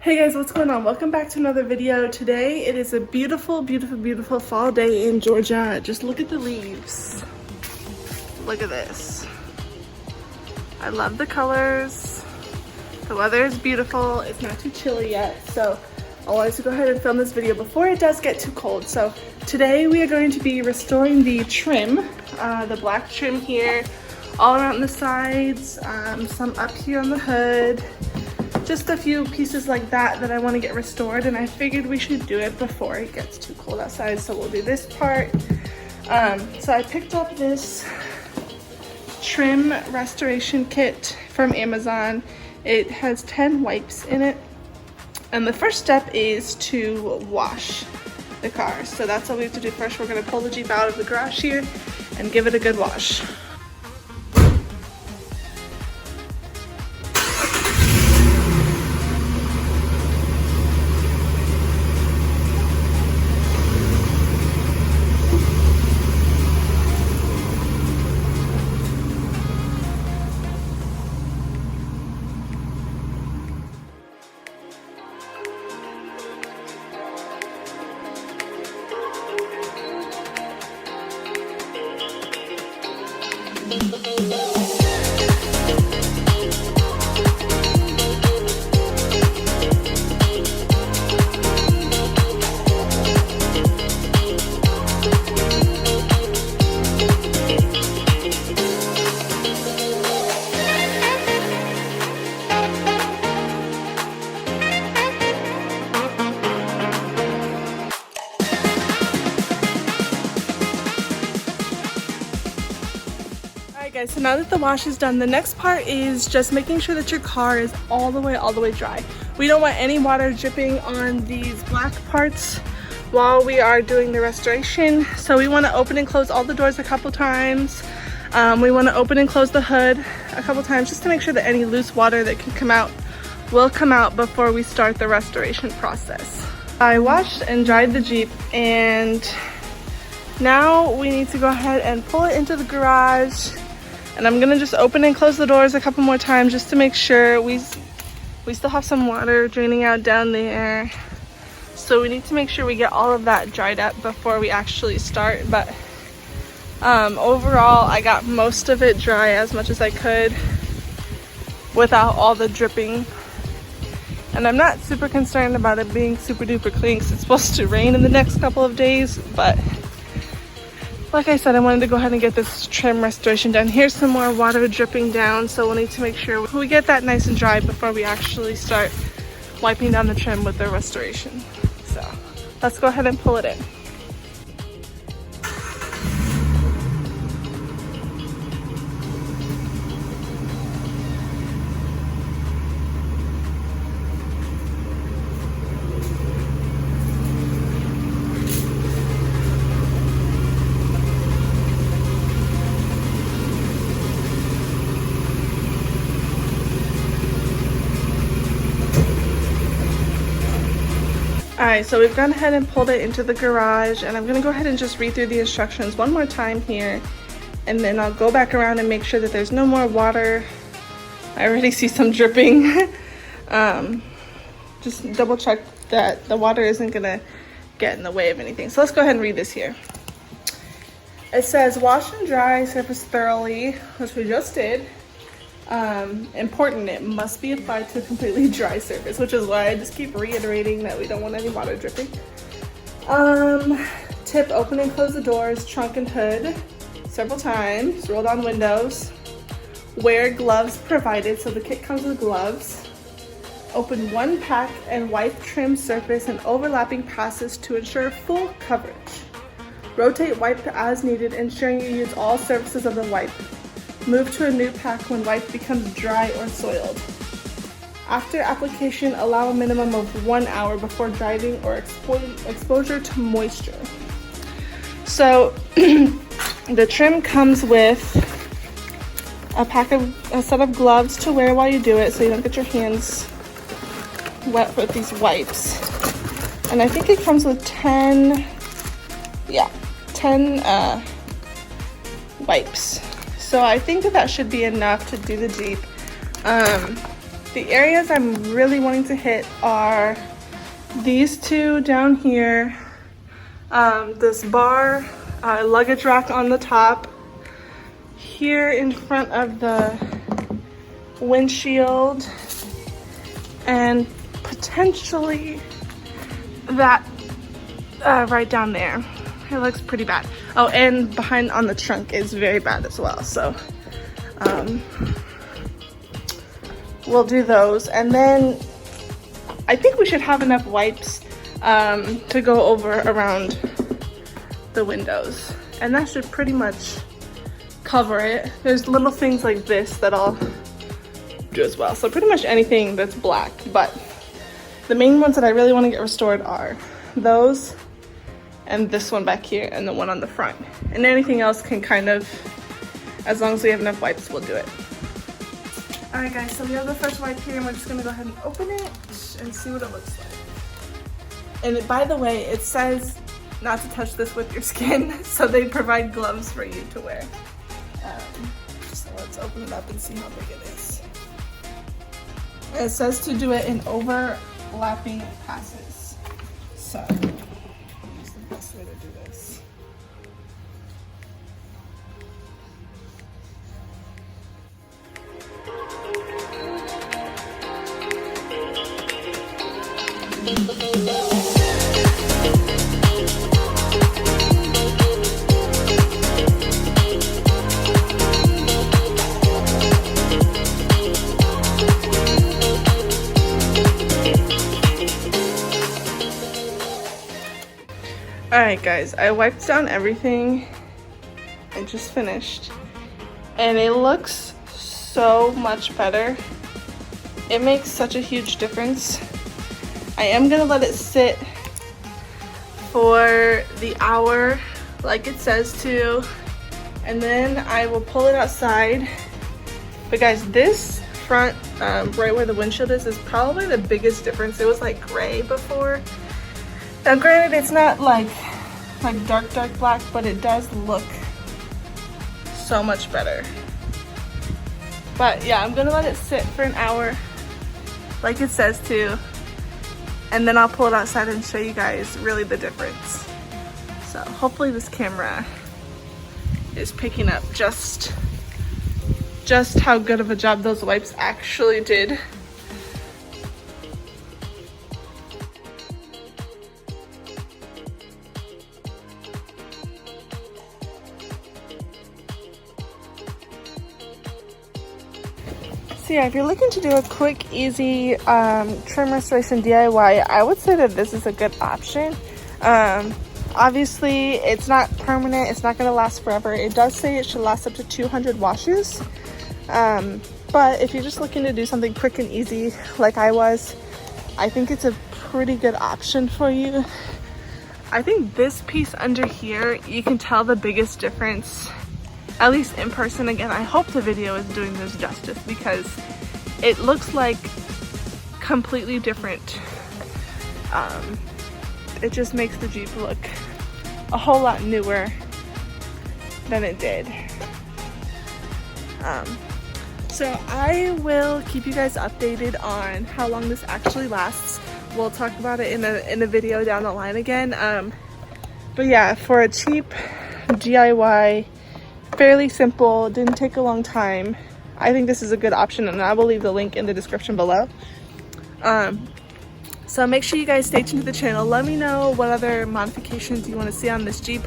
Hey guys, what's going on? Welcome back to another video. Today it is a beautiful, beautiful, beautiful fall day in Georgia. Just look at the leaves. Look at this. I love the colors. The weather is beautiful. It's not too chilly yet, so I wanted to go ahead and film this video before it does get too cold. So today we are going to be restoring the trim, the black trim here, all around the sides, some up here on the hood. Just a few pieces like that I want to get restored, and I figured we should do it before it gets too cold outside, so we'll do this part. So I picked up this trim restoration kit from Amazon. It has 10 wipes in it, and the first step is to wash the car. So that's what we have to do first. We're going to pull the Jeep out of the garage here and give it a good wash. Guys, so now that the wash is done, the next part is just making sure that your car is all the way dry. We don't want any water dripping on these black parts while we are doing the restoration. So we want to open and close all the doors a couple times. We want to open and close the hood a couple times just to make sure that any loose water that can come out will come out before we start the restoration process. I washed and dried the Jeep, and now we need to go ahead and pull it into the garage. And I'm gonna just open and close the doors a couple more times just to make sure we still have some water draining out down there. So we need to make sure we get all of that dried up before we actually start. But overall, I got most of it dry as much as I could without all the dripping. And I'm not super concerned about it being super duper clean because it's supposed to rain in the next couple of days. But like I said, I wanted to go ahead and get this trim restoration done. Here's some more water dripping down, so we'll need to make sure we get that nice and dry before we actually start wiping down the trim with the restoration. So let's go ahead and pull it in. Alright, so we've gone ahead and pulled it into the garage, and I'm going to go ahead and just read through the instructions one more time here, and then I'll go back around and make sure that there's no more water. I already see some dripping. Just double check that the water isn't going to get in the way of anything. So let's go ahead and read this here. It says wash and dry surface thoroughly, which we just did. Important, it must be applied to a completely dry surface, which is why I just keep reiterating that we don't want any water dripping. Tip, open and close the doors, trunk and hood several times, roll down windows, wear gloves provided, so the kit comes with gloves. Open one pack and wipe trim surface and overlapping passes to ensure full coverage. Rotate wipe as needed, ensuring you use all surfaces of the wipe. Move to a new pack when wipe becomes dry or soiled. After application, allow a minimum of 1 hour before drying or exposure to moisture. So the trim comes with a set of gloves to wear while you do it, so you don't get your hands wet with these wipes. And I think it comes with 10 wipes. So I think that should be enough to do the Jeep. The areas I'm really wanting to hit are these two down here, this bar, luggage rack on the top, here in front of the windshield, and potentially that right down there. It looks pretty bad. Oh, and behind on the trunk is very bad as well. So we'll do those, and then I think we should have enough wipes to go over around the windows, and that should pretty much cover it. There's little things like this that I'll do as well, so pretty much anything that's black, but the main ones that I really want to get restored are those and this one back here and the one on the front, and anything else can kind of, as long as we have enough wipes, we'll do it. All right guys, so we have the first wipe here, and we're just gonna go ahead and open it and see what it looks like. And by the way, it says not to touch this with your skin, so they provide gloves for you to wear. So let's open it up and see how big it is. It says to do it in overlapping passes. So what's the best way to do this? Alright guys, I wiped down everything. I just finished. And it looks so much better. It makes such a huge difference. I am gonna let it sit for the hour like it says to, and then I will pull it outside. But guys, this front, right where the windshield is probably the biggest difference. It was like gray before. Now granted, it's not like dark black, but it does look so much better. But yeah, I'm gonna let it sit for an hour like it says to, and then I'll pull it outside and show you guys really the difference. So hopefully this camera is picking up just how good of a job those wipes actually did. So yeah, if you're looking to do a quick, easy trim restoration DIY, I would say that this is a good option. Obviously, it's not permanent. It's not going to last forever. It does say it should last up to 200 washes. But if you're just looking to do something quick and easy like I was, I think it's a pretty good option for you. I think this piece under here, you can tell the biggest difference, at least in person. Again, I hope the video is doing this justice because it looks like completely different. It just makes the Jeep look a whole lot newer than it did. So I will keep you guys updated on how long this actually lasts. We'll talk about it in a video down the line again. But yeah, for a cheap DIY, fairly simple, didn't take a long time, I think this is a good option, and I will leave the link in the description below. So make sure you guys stay tuned to the channel. Let me know what other modifications you want to see on this Jeep.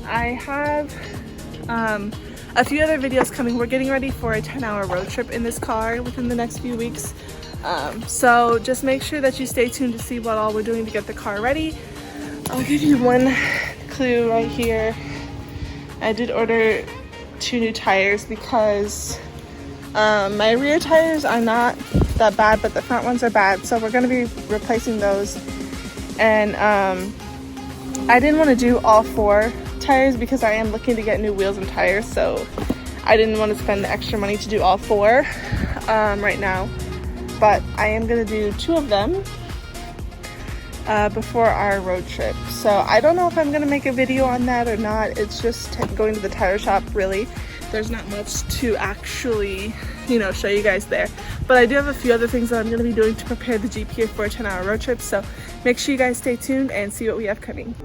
I have a few other videos coming. We're getting ready for a 10-hour road trip in this car within the next few weeks. So just make sure that you stay tuned to see what all we're doing to get the car ready. I'll give you one clue right here. I did order 2 new tires because my rear tires are not that bad, but the front ones are bad, so we're going to be replacing those. And I didn't want to do all 4 tires because I am looking to get new wheels and tires, so I didn't want to spend the extra money to do all 4 right now, but I am going to do 2 of them before our road trip. So I don't know if I'm going to make a video on that or not. It's just going to the tire shop, really. There's not much to actually, you know, show you guys there. But I do have a few other things that I'm going to be doing to prepare the GPA for a 10-hour road trip. So make sure you guys stay tuned and see what we have coming.